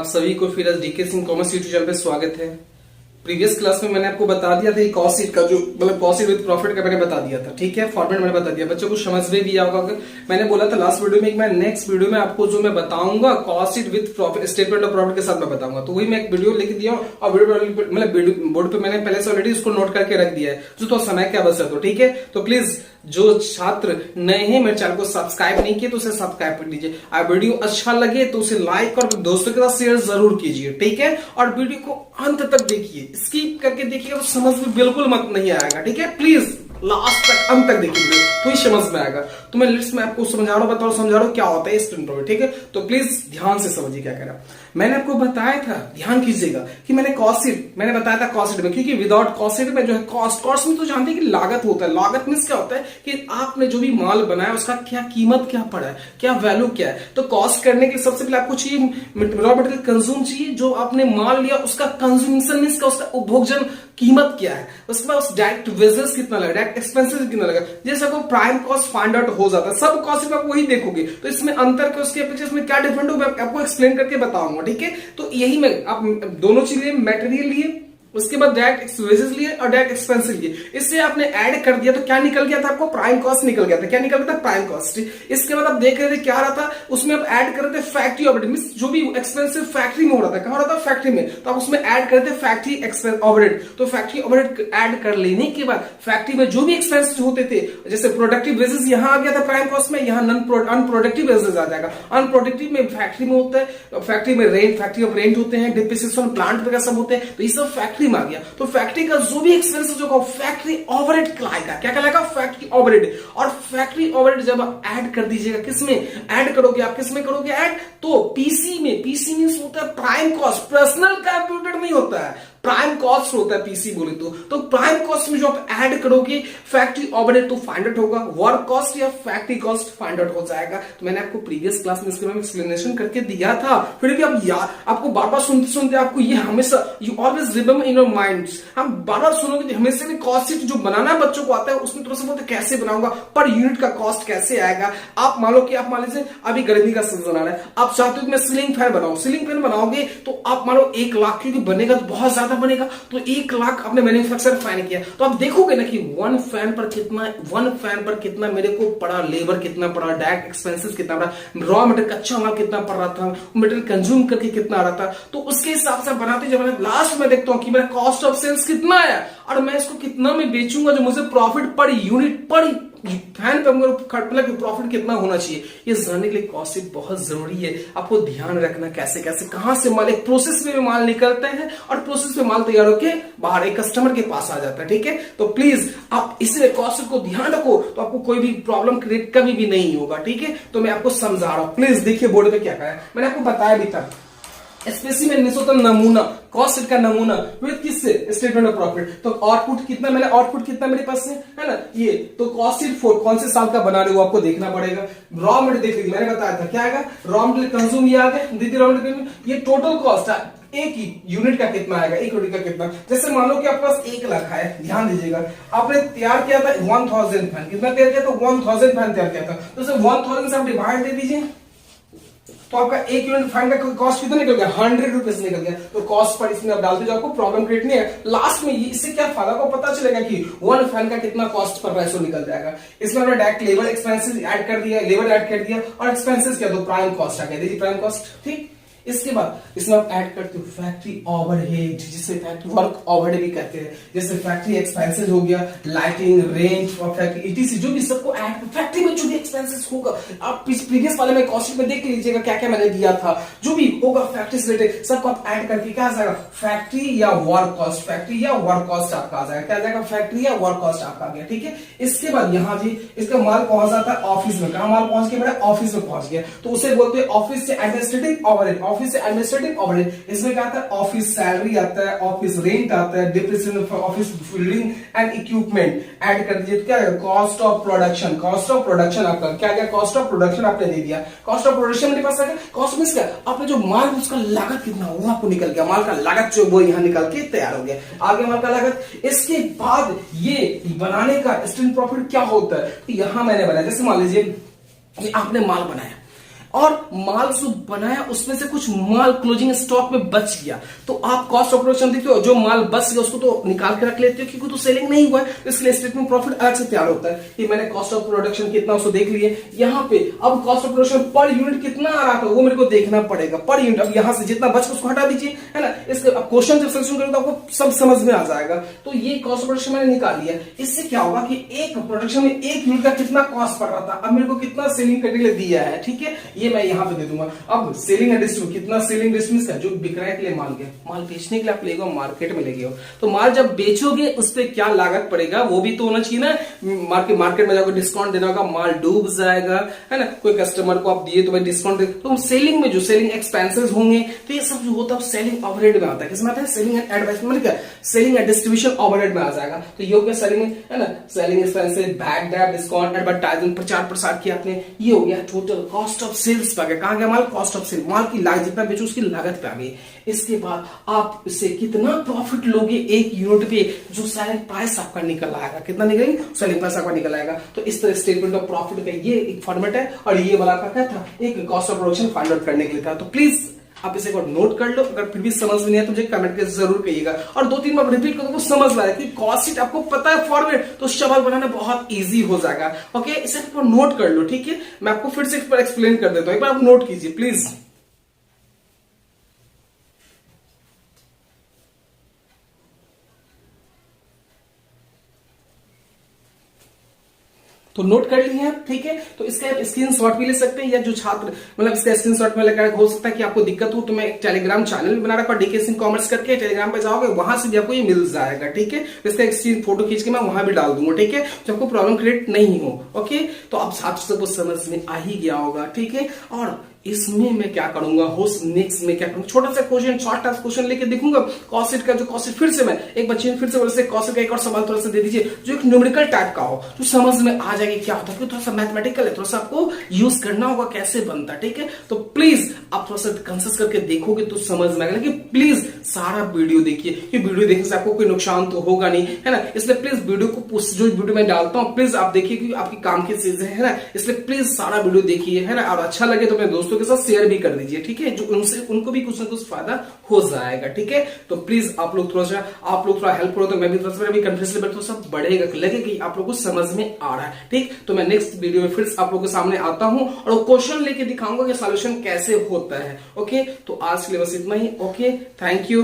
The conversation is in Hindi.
आप सभी को फिर DK Singh commerce YouTube channel पे स्वागत है। प्रीवियस क्लास में मैंने आपको बता दिया था कॉस्ट शीट का जो मतलब कॉस्ट शीट विद प्रॉफिट का मैंने बता दिया था, ठीक है। फॉर्मेट मैंने बता दिया, बच्चों को समझ में भी आएगा। मैंने बोला था लास्ट वीडियो में मैं नेक्स्ट वीडियो में आपको जो मैं बताऊंगा cost sheet with profit statement of profit के साथ मैं बताऊंगा, तो वही मैं एक वीडियो लिख दिया और वीडियो मतलब बोर्ड पे मैंने पहले से ऑलरेडी उसको नोट करके रख दिया है जो तो समय के आवश्यक हो, ठीक है। तो प्लीज जो छात्र नए हैं मेरे चैनल को सब्सक्राइब नहीं किए तो उसे सब्सक्राइब कर लीजिए। आप वीडियो अच्छा लगे तो उसे लाइक और दोस्तों के साथ शेयर जरूर कीजिए, ठीक है। और वीडियो को अंत तक देखिए, स्किप करके देखिएगा तो समझ में बिल्कुल मत नहीं आएगा, ठीक है। प्लीज लास्ट तक अंत तक देखिए वीडियो तो ही समझ में आएगा। तो मैं लिस्ट में आपको समझा रहा हूं, बता रहा हूं, समझा रहा हूं क्या होता है स्टूडेंट प्रॉफिट, ठीक है। तो प्लीज ध्यान से समझिए क्या करा। मैंने आपको बताया था, ध्यान कीजिएगा कि मैंने कॉस्ट शीट मैंने बताया था कॉस्ट शीट में, क्योंकि विदाउट कॉस्ट शीट में जो है कॉस्ट में तो जानते हैं कि लागत होता है। लागत मींस क्या होता है कि आपने जो भी माल बनाया उसका क्या कीमत क्या पड़ा है, क्या वैल्यू क्या है। तो कॉस्ट करने के सबसे पहले आपको चाहिए रॉ मटेरियल कंज्यूम चाहिए, जो आपने माल लिया उसका कंज्यूमेशन मींस का उसका उपभोजन कीमत क्या है। उसके बाद उस डायरेक्ट वेजेस कितना लगा, डायरेक्ट एक्सपेंसेस कितना लगा, जैसे आपको प्राइम कॉस्ट फाइंड आउट हो जाता है। सब कॉस्ट में आप वही देखोगे, तो इसमें अंतर के उसके अपेक्षा इसमें क्या डिफरेंट हो मैं आपको एक्सप्लेन करके बताऊंगा, ठीक है। तो यही में आप दोनों चीजें मटेरियल लिए, उसके बाद डायरेक्ट वेजेस लिए और डायरेक्ट एक्सपेंसेस लिए, इससे आपने ऐड कर दिया तो क्या निकल गया था आपको प्राइम कॉस्ट निकल गया था। क्या निकल गया था प्राइम कॉस्ट। इसके बाद आप देख रहे थे क्या रहा था उसमें आप ऐड कर रहे थे फैक्ट्री ओवरहेड मींस जो भी एक्सपेंसिव फैक्ट्री में हो रहा था, कहां हो रहा था फैक्ट्री में, तो आप उसमें ऐड कर रहे थे फैक्ट्री एक्सपेंस ओवरहेड। तो फैक्ट्री ओवरहेड ऐड कर लेने के बाद फैक्ट्री में जो भी एक्सपेंसेस होते थे, जैसे प्रोडक्टिव वेजेस यहां आ गया था प्राइम कॉस्ट में, यहां अनप्रोडक्टिव वेजेस आ जाएगा। अनप्रोडक्टिव में फैक्ट्री में होता है, फैक्ट्री में रेंट, फैक्ट्री ऑफ रेंट होते हैं, डिप्रिसिएशन प्लांट वगैरह सब होते हैं, तो ये सब फैक्ट्री में आ गया। तो फैक्ट्री का जो भी एक्सपेंसेस होगा फैक्ट्री ओवरहेड कहलाएगा। क्या कहलाएगा फैक्ट्री ओवरहेड। और फैक्ट्री ओवरहेड जब आप ऐड कर दीजिएगा, किसमें ऐड करोगे आप, किसमें करोगे ऐड, तो पीसी में। पीसी मींस होता है प्राइम कॉस्ट, पर्सनल कंप्यूटर नहीं होता है, प्राइम कॉस्ट होता है पीसी बोले तो प्राइम कॉस्ट में जो आप ऐड करोगे फैक्ट्री ओवरहेड तो फाइंड आउट होगा, वर्क कॉस्ट या फैक्ट्री कॉस्ट फाइंड आउट हो जाएगा। तो मैंने आपको प्रीवियस क्लास में इसके बारे में एक्सप्लेनेशन करके दिया था, फिर भी आप यार आपको बार बार सुनते सुनते आपको ये हमेशा you always remember in your mind. हम बार बार सुनोगे हमेशा भी कॉस्ट शीट जो बनाना है बच्चों को आता है उसमें थोड़ा सा बोलते कैसे बनाऊंगा, पर यूनिट का कॉस्ट कैसे आएगा। आप मान लो कि आप मान लीजिए अभी गर्मी का सीजन आ रहा है, आप चाहते हो कि मैं सीलिंग फैन बनाऊं, सीलिंग फैन बनाओगे तो आप मान लो 1 लाख क्योंकि बनेगा तो बहुत ज्यादा बनेगा, तो 1 लाख आपने मैन्युफैक्चर फैन किया तो आप देखोगे ना कि वन फैन पर कितना मेरे को पड़ा, लेबर कितना पड़ा, डायरेक्ट एक्सपेंसेस कितना पड़ा, रॉ मटेरियल कच्चा माल कितना पड़ रहा था, मटेरियल कंज्यूम करके कितना आ रहा था। तो उसके हिसाब से बनाते जब मैं लास्ट में देखता हूं कि मेरा कॉस्ट ऑफ सेल्स कितना है और मैं इसको कितना में बेचूंगा जो मुझे प्रॉफिट पर यूनिट पर फैन पे प्रॉफिट कितना होना चाहिए, ये जानने के लिए कॉस्ट शीट बहुत जरूरी है। आपको ध्यान रखना कैसे कैसे कहां से माल एक प्रोसेस में माल निकलता है और प्रोसेस में माल तैयार होकर बाहर एक कस्टमर के पास आ जाता है, ठीक है। तो प्लीज आप इसलिए कॉस्ट शीट को ध्यान रखो तो आपको कोई भी प्रॉब्लम क्रिएट कभी भी नहीं होगा, ठीक है। तो मैं आपको समझा रहा हूं, प्लीज देखिए बोर्ड पे क्या कहा है, मैंने आपको बताया भी था स्पेसिमेन होता नमूना, कॉस्ट शीट का नमूना विद किससे स्टेटमेंट ऑफ प्रॉफिट। तो आउटपुट कितना मैंने आउटपुट कितना मेरे पास है ना ये, तो कॉस्ट शीट 4 कौन से साल का बना रहे हो आपको देखना पड़ेगा। रॉ मटेरियल देख लीजिए मैंने बताया था क्या आएगा, रॉ मटेरियल कंज्यूम ये आ गया, दीदी रॉ मटेरियल ये टोटल कॉस्ट है, एक ही यूनिट का कितना आएगा, एक यूनिट का कितना। जैसे मान लो कि आपके पास 1 लाख है, ध्यान दीजिएगा आपने तैयार किया था 1000 फैन, कितना तैयार किया था 1000 फैन तैयार किया था, तो 1000 से आप डिवाइड दे दीजिए तो आपका 1 यूनिट फैन का कॉस्ट कितना निकल गया 100 रुपीज निकल गया। तो कॉस्ट पर इसमें आप डालते जाओ, आपको प्रॉब्लम क्रिएट नहीं है। लास्ट में इससे क्या फायदा को पता चलेगा कि 1 फैन का कितना कॉस्ट पर पैसों निकल जाएगा। इसमें हमने डायरेक्ट लेबर एक्सपेंसेस ऐड कर दिया, लेबर ऐड कर दिया और एक्सपेंसेस क्या तो प्राइम कॉस्ट आ गया, देखिए प्राइम कॉस्ट, ठीक। इसके बाद इसमें आप ऐड करते हो फैक्ट्री ओवरहेड, जिसे फैक्ट्री वर्क ओवरहेड भी कहते हैं, जैसे फैक्ट्री एक्सपेंसेस हो गया, लाइटिंग, रेंट और फैक्ट्री ईटीसी जो भी सबको ऐड, फैक्ट्री में जो भी एक्सपेंसेस होगा आप प्रीवियस वाले में कॉस्ट शीट में देख लीजिएगा क्या क्या मैंने दिया था, जो भी होगा फैक्ट्री से रिलेटेड सबको आप ऐड करके क्या आ जाएगा फैक्ट्री या वर्क कॉस्ट, फैक्ट्री या वर्क कॉस्ट आपका आ जाएगा, क्या आ जाएगा फैक्ट्री या वर्क कॉस्ट आपका आ गया, ठीक है। इसके बाद यहाँ जी इसका माल पहुंच जाता है ऑफिस में, कहा माल पहुंच गया मेरा ऑफिस में पहुंच गया, तो उसे बोलते हैं ऑफिस से एडमिनिस्ट्रेटिव ओवरहेड, ऑफिस से एडमिनिस्ट्रेटिव ओवरहेड। इसमें क्या आता है ऑफिस सैलरी आता है, ऑफिस रेंट आता है, depreciation for office building and equipment add कर दीजिए, क्या है cost of production, cost of production आपका क्या गया कॉस्ट ऑफ प्रोडक्शन आपने दे दिया, कॉस्ट ऑफ प्रोडक्शन मेरे पास आ गया। कॉस्ट मींस क्या आपने जो माल उसका लागत कितना वो आपको निकल गया, माल का लागत जो वो यहां निकल के तैयार हो गया, आगे माल का लागत। इसके बाद ये बनाने का स्टेटमेंट प्रॉफिट क्या होता है, यहां मैंने बनाया, जैसे मान लीजिए आपने माल बनाया और माल जो बनाया उसमें से कुछ माल क्लोजिंग स्टॉक में बच गया, तो आप कॉस्ट ऑफ प्रोडक्शन देखते हो, जो माल बच गया उसको तो निकाल के रख लेते हो क्योंकि तो सेलिंग नहीं हुआ है, इसलिए स्टेटमेंट प्रॉफिट अलग से तैयार होता है कि मैंने कॉस्ट ऑफ प्रोडक्शन कितना उसको देख लिए। यहाँ पे अब cost of production per unit कितना आ रहा था वो मेरे को देखना पड़ेगा पर यूनिट। अब यहाँ से जितना बच उसको हटा दीजिए, है ना। इसके अब क्वेश्चन जब सोल्यूशन करोगे तो आपको सब समझ में आ जाएगा। तो ये कॉस्ट ऑफ प्रोडक्शन मैंने निकाल लिया। इससे क्या होगा कि एक प्रोडक्शन में एक यूनिट का कितना कॉस्ट पड़ रहा था, अब मेरे को कितना सेलिंग करने के लिए दिया है, ठीक है, ये मैं यहाँ पे दे दूंगा। अब सेलिंग एंड डिस्ट्रीब्यूट, कितना सेलिंग डिस्ट्रीब्यूट का जो बिक रहा है के लिए माल के, माल बेचने के लिए आप ले गए मार्केट में ले गए हो, तो माल जब बेचोगे उस पर क्या लागत पड़ेगा वो भी तो होना चाहिए ना। मार्केट में जाकर डिस्काउंट देना होगा, माल डूब जाएगा, है ना। कोई कस्टमर को आप दिए तो भाई डिस्काउंट दे, तो सेलिंग में जो सेलिंग एक्सपेंसेस होंगे तो ये सब जो होता है सेलिंग ओवरहेड में आता है। किसमें आता है? सेलिंग एंड एडवर्टाइजमेंट का, सेलिंग एंड डिस्ट्रीब्यूशन ओवरहेड में आ जाएगा। तो ये हो गया सेलिंग, है ना, selling expenses, bad debt, discount, advertisement, प्रचार प्रसार किया आपने, ये हो गया टोटल कॉस्ट ऑफ सेल्स पे आ गया। कहां गया माल? कॉस्ट ऑफ सेल, माल की लागत, जितना बेचो उसकी लागत पे आ गई। इसके बाद आप इससे कितना प्रॉफिट लोगे एक यूनिट पे, जो सेलिंग प्राइस आपका निकल आएगा, कितना निकलेगी? सेलिंग प्राइस आपका निकल आएगा। तो इस तरह स्टेटमेंट ऑफ प्रॉफिट का ये एक फॉर्मेट है और ये वाला का क्या था? एक cost of production find out करने के लिए था। तो प्लीज आप इसे एक बार नोट कर लो, अगर फिर भी समझ में नहीं है तो मुझे कमेंट करके जरूर कहिएगा और 2-3 बार रिपीट करो तो समझ में आएगा कि कॉस्ट शीट आपको पता है फॉर्मेट, तो सवाल बनाना बहुत इजी हो जाएगा। ओके, इसे एक बार नोट कर लो, ठीक है। मैं आपको फिर से एक बार एक्सप्लेन कर देता हूं, एक बार आप नोट कीजिए प्लीज। तो नोट कर लिए आप, ठीक है। तो इसका स्क्रीनशॉट भी ले सकते हैं, या जो छात्र मतलब इसका स्क्रीनशॉट में लेकर, हो सकता है कि आपको दिक्कत हो तो मैं एक टेलीग्राम चैनल भी बना रखा, डीके सिंह कॉमर्स करके, टेलीग्राम पे जाओगे वहां से भी आपको ये मिल जाएगा, ठीक है। इसका एक स्क्रीन फोटो खींच के मैं वहां भी डाल दूंगा, ठीक है, जो आपको प्रॉब्लम क्रिएट नहीं हो। ओके, तो अब आप सबको समझ में आ ही गया होगा, ठीक है। और इसमें मैं क्या करूंगा, होस्ट नेक्स्ट में क्या करूंगा, छोटा सा क्वेश्चन, शॉर्ट टास्क क्वेश्चन लेके देखूंगा कॉस्ट शीट का। जो कॉस्ट शीट फिर से मैं एक बच्चे ने फिर से बोले कॉस्ट शीट का एक और सवाल थोड़ा सा दे दीजिए जो एक न्यूमेरिकल टाइप का हो, जो समझ में आ जाएगी क्या होता है, क्योंकि थोड़ा सा मैथमेटिकल है, थोड़ा सा आपको यूज करना होगा कैसे बनता है, ठीक है। तो प्लीज आप थोड़ा सा कंसिडर करके देखोगे तो समझ में आएगा। लेकिन प्लीज सारा वीडियो देखिए, कि वीडियो देखने से आपको कोई नुकसान तो होगा नहीं, है ना। इसलिए प्लीज वीडियो को, जो वीडियो मैं डालता हूँ प्लीज आप देखिए, क्योंकि आपकी काम की चीजें है ना, इसलिए प्लीज सारा वीडियो देखिए, है ना। और अच्छा लगे तो अपने दोस्तों के साथ शेयर भी कर दीजिए, ठीक है, जो उनको भी कुछ ना कुछ फायदा हो जाएगा, ठीक है। तो प्लीज आप लोग थोड़ा हेल्प करो तो मैं भी थोड़ा सा कॉन्फिडेंस लेवल थोड़ा सा बढ़ेगा, लगे कि आप लोगों को समझ में आ रहा है, ठीक। तो मैं नेक्स्ट वीडियो में फिर आप लोगों के सामने आता हूं और क्वेश्चन लेके दिखाऊंगा कि सॉल्यूशन कैसे होता है। ओके, तो आज के लिए बस इतना ही। Okay, thank you.